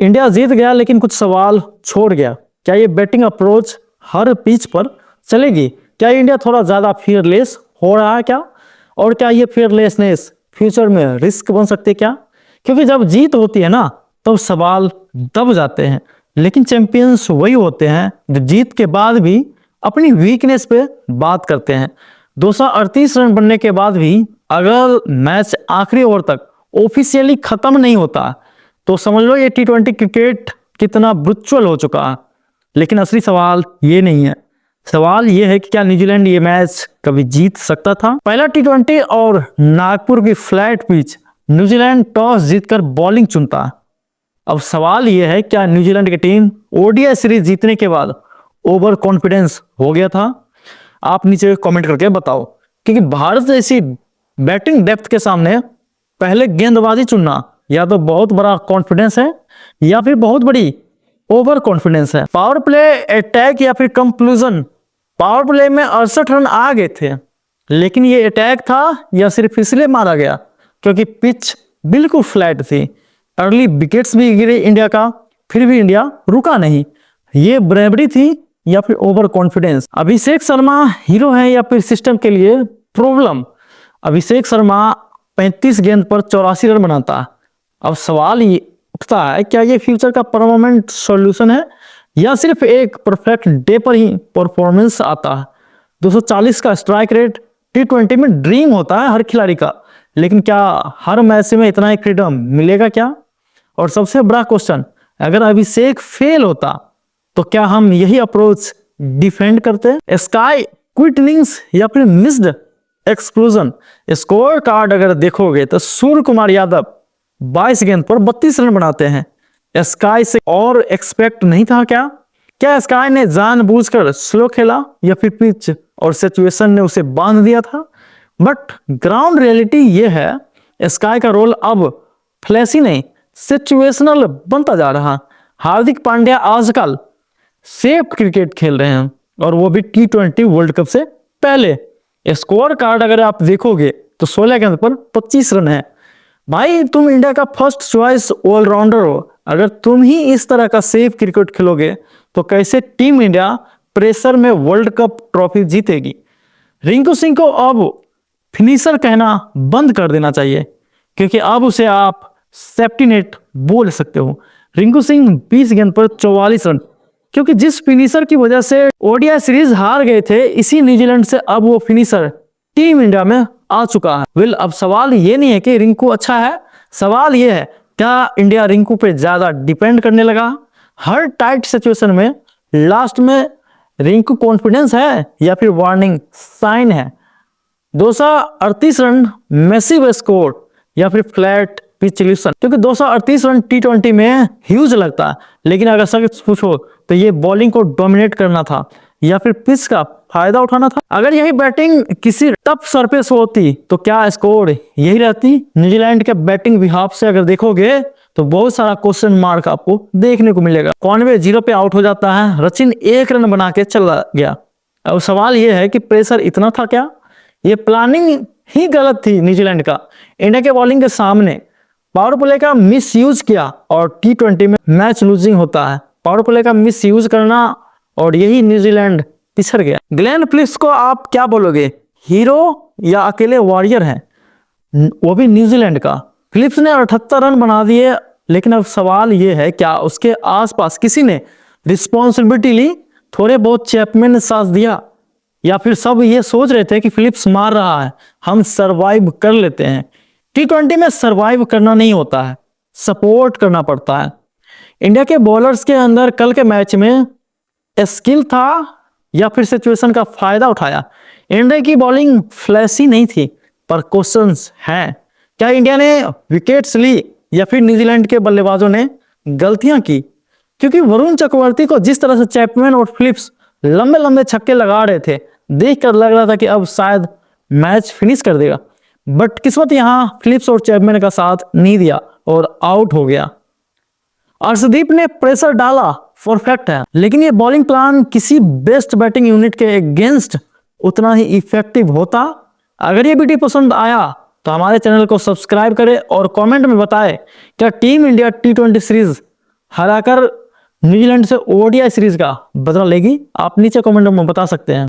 India जीत गया लेकिन कुछ सवाल छोड़ गया। क्या ये बैटिंग अप्रोच हर पिच पर चलेगी? क्या इंडिया थोड़ा ज्यादा फियरलेस हो रहा है क्या? और क्या ये फियरलेसनेस फ्यूचर में रिस्क बन सकती है क्या? क्योंकि जब जीत होती है ना तब सवाल दब जाते हैं, लेकिन चैंपियंस वही होते हैं जो जीत के बाद भी अपनी वीकनेस पे बात करते हैं। 238 रन बनने के बाद भी अगर मैच आखिरी ओवर तक ऑफिशियली खत्म नहीं होता तो समझ लो ये T20 क्रिकेट कितना ब्रुचुअल हो चुका है। लेकिन असली सवाल ये नहीं है। सवाल ये है कि क्या न्यूजीलैंड ये मैच कभी जीत सकता था? पहला T20 और नागपुर की फ्लैट पिच, न्यूजीलैंड टॉस जीतकर बॉलिंग चुनता है। अब सवाल ये है क्या न्यूजीलैंड की टीम ओडीआई सीरीज जीतने के बाद ओवर कॉन्फिडेंस हो गया था? आप नीचे कमेंट करके बताओ, क्योंकि भारत जैसी बैटिंग डेप्थ के सामने पहले गेंदबाजी चुनना या तो बहुत बड़ा कॉन्फिडेंस है या फिर बहुत बड़ी ओवर कॉन्फिडेंस है। पावर प्ले अटैक या फिर कंक्लूजन, पावर प्ले में 68 रन आ गए थे, लेकिन ये अटैक था या सिर्फ इसलिए मारा गया क्योंकि पिच बिल्कुल फ्लैट थी। अर्ली विकेट्स भी गिरे इंडिया का, फिर भी इंडिया रुका नहीं। ये ब्रेवरी थी या फिर over confidence? Abhishek Sharma hero है या फिर सिस्टम के लिए प्रॉब्लम? अभिषेक शर्मा 35 गेंद पर 84 रन बनाता। अब सवाल ये उठता है क्या ये फ्यूचर का परमानेंट सॉल्यूशन है या सिर्फ एक परफेक्ट डे पर ही परफॉर्मेंस आता है? 240 का स्ट्राइक रेट T20 में ड्रीम होता है हर खिलाड़ी का, लेकिन क्या हर मैच में इतना ही फ्रीडम मिलेगा क्या? और सबसे बड़ा क्वेश्चन, अगर अभिषेक फेल होता तो क्या हम यही अप्रोच डिफेंड करते? स्काई क्विट इनिंग्स या फिर मिस्ड एक्सक्लूजन? स्कोर कार्ड अगर देखोगे तो सूर्य कुमार यादव 22 गेंद पर 32 रन बनाते हैं। स्काई से और एक्सपेक्ट नहीं था क्या? क्या स्काई ने जानबूझकर स्लो खेला या फिर पिच और सिचुएशन ने उसे बांध दिया था? बट ग्राउंड रियलिटी ये है, स्काई का रोल अब फ्लैशी नहीं सिचुएशनल बनता जा रहा। हार्दिक पांड्या आजकल सेफ क्रिकेट खेल रहे हैं और वो भी T20 वर्ल्ड कप से पहले। स्कोर कार्ड अगर आप देखोगे तो 16 गेंद पर 25 रन है। भाई तुम इंडिया का फर्स्ट चॉइस ऑलराउंडर हो, अगर तुम ही इस तरह का सेफ क्रिकेट खेलोगे तो कैसे टीम इंडिया प्रेशर में वर्ल्ड कप ट्रॉफी जीतेगी? रिंकू सिंह को अब फिनिशर कहना बंद कर देना चाहिए, क्योंकि अब उसे आप सेफ्टी नेट बोल सकते हो। रिंकू सिंह 20 गेंद पर 44 रन, क्योंकि जिस फिनिशर की वजह से ओडीआई सीरीज हार गए थे, इसी न्यूजीलैंड से अब वो फिनिशर टीम इंडिया में आ चुका है। अब सवाल ये नहीं है कि रिंकू अच्छा है, सवाल ये है क्या इंडिया रिंकू पे ज्यादा डिपेंड करने लगा? हर टाइट सिचुएशन में लास्ट में रिंकू कॉन्फिडेंस है या फिर वार्निंग साइन है? 238 रन मैसिव स्कोर या फिर फ्लैट पिच सॉल्यूशन? क्योंकि 238 रन T20 में ह्यूज लगता है, लेकिन अगर सच पूछो तो ये बॉलिंग को डोमिनेट करना था या फिर पिच का फायदा उठाना था? अगर यही बैटिंग किसी टफ सरफेस होती तो क्या स्कोर यही रहती? न्यूजीलैंड के बैटिंग बिहाफ से अगर देखोगे तो बहुत सारा क्वेश्चन मार्क आपको देखने को मिलेगा। कॉनवे 0 पे आउट हो जाता है, रचिन 1 रन बना के चला गया। अब सवाल यह है कि प्रेशर इतना था क्या? ये प्लानिंग ही गलत थी न्यूजीलैंड का। इंडिया के बॉलिंग के सामने पावर प्ले का मिस यूज किया और T20 में मैच लूजिंग होता है। पावर प्ले का मिस यूज करना और यही न्यूजीलैंड पिछड़ गया। ग्लेन फिलिप्स को आप क्या बोलोगे, हीरो या अकेले वॉरियर है, वो भी न्यूजीलैंड का? फिलिप्स ने 78 रन बना दिए, लेकिन अब सवाल ये है क्या उसके आसपास किसी ने रिस्पॉन्सिबिलिटी ली? थोड़े बहुत चैपमैन ने साथ दिया या फिर सब ये सोच रहे थे कि फिलिप्स मार रहा है, हम सरवाइव कर लेते हैं? T20 में सरवाइव करना नहीं होता है, सपोर्ट करना पड़ता है। इंडिया के बॉलर्स के अंदर कल के मैच में स्किल था या फिर सिचुएशन का फायदा उठाया? इंडिया की बॉलिंग फ्लैशी नहीं थी, पर क्वेश्चंस हैं। क्या इंडिया ने विकेट्स ली या फिर न्यूजीलैंड के बल्लेबाजों ने गलतियां की? क्योंकि वरुण चक्रवर्ती को जिस तरह से चैपमैन और फिलिप्स लंबे लंबे छक्के लगा रहे थे, देखकर लग रहा था कि अब शायद मैच फिनिश कर देगा, बट किस्मत यहां फिलिप्स और चैपमैन का साथ नहीं दिया और आउट हो गया। अर्शदीप ने प्रेशर डाला, परफेक्ट है, लेकिन ये बॉलिंग प्लान किसी बेस्ट बैटिंग यूनिट के अगेंस्ट उतना ही इफेक्टिव होता? अगर ये वीडियो पसंद आया तो हमारे चैनल को सब्सक्राइब करें और कमेंट में बताएं क्या टीम इंडिया T20 सीरीज हराकर न्यूजीलैंड से ओडीआई सीरीज का बदला लेगी? आप नीचे कमेंट में बता सकते हैं।